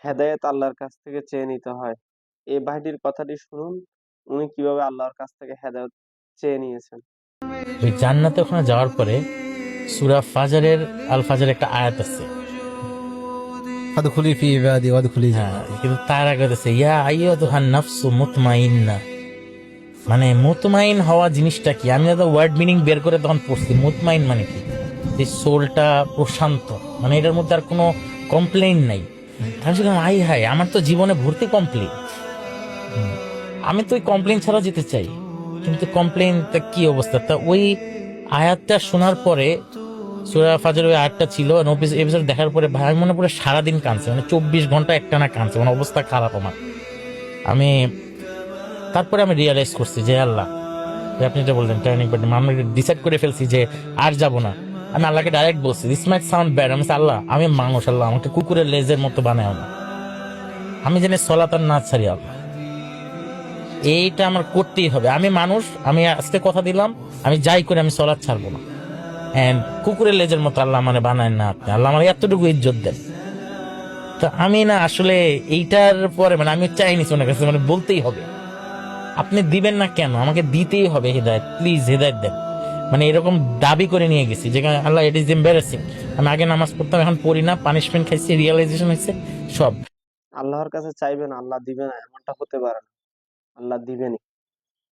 হেদায়েত আল্লাহর কাছ থেকে চেয়ে নিতে হয়। এই ভাইটির কথাটি শুনুন, উনি কিভাবে আল্লাহর কাছ থেকে হেদায়েত চেয়ে নিয়েছেন। ওই জান্নাতে ওখানে যাওয়ার পরে সূরা ফাজরের আল ফাজর একটা আয়াত আছে, ফাদখুলি ফি ইবাদি ওয়াদখুলি হ্যাঁ, জান্নাতি। কিন্তু তার আগে আছে ইয়া আইয়াতুহান নাফসু মুতমাইন্না। মানে মুতমাইন হওয়া জিনিসটা কি? আমি যখন ওয়ার্ড মিনিং বের করে তখন পড়ছি মুতমাইন মানে কি, যে সোলটা প্রশান্ত, মানে এটার মধ্যে আর কোনো কমপ্লেইন নাই। আমি বললাম আই হাই, আমার তো জীবনে ভর্তি কমপ্লেইন, আমি তো ওই কমপ্লেইন ছাড়া যেতে চাই, কিন্তু কমপ্লেইনটা কি অবস্থা? তা ওই আয়াতটা শোনার পরে সূরা ফাজর ওই আয়াতটা ছিল এপিসোড দেখার পরে ভাই আমি মনে পড়ে সারাদিন কাঁদছে, মানে 24 ঘন্টা একটানা কাঁদছে, মানে অবস্থা খারাপ আমার। আমি তারপরে আমি রিয়েলাইজ করছি যে আল্লাহ, যে আপনি যেটা বললেন টার্নিং পয়েন্ট, আমি ডিসাইড করে ফেলছি যে আর যাব না। আমি আল্লাহকে ডাইরেক্ট বলছি, দিস মাইট সাউন্ড ব্যাড, আমি বলছি, আল্লাহ আমি মানুষ, আল্লাহ আমাকে কুকুরের লেজের মতো বানায় না, আমি জানি সলাত আর না ছাড়ি আল্লাহ, এইটা আমার করতেই হবে। আমি মানুষ, আমি আজকে কথা দিলাম, আমি যাই করে আমি সলাৎ ছাড়বো না। এন্ড কুকুরের লেজের মতো আল্লাহ মানে বানায় না আপনি, আল্লাহ আমার এতটুকু ইজ্জত দেন। তো আমি না আসলে এইটার পরে মানে আমি চাইনি ওনার কাছে, মানে বলতেই হবে, আপনি দিবেন না কেন, আমাকে দিতেই হবে হেদায়েত, প্লিজ হেদায়েত দেন। মানে এরকম দাবি করে নিয়ে গেছি যেখানে আল্লাহ ইট ইজ এম্বারাসিং, আমি আগে নামাজ পড়তাম এখন পড়ি না, পানিশমেন্ট খাইছি, রিয়েলাইজেশন হয়েছে সব। আল্লাহর কাছে চাইবেন আল্লাহ দিবে না এমনটা হতে পারে না। আল্লাহ দিবেনই।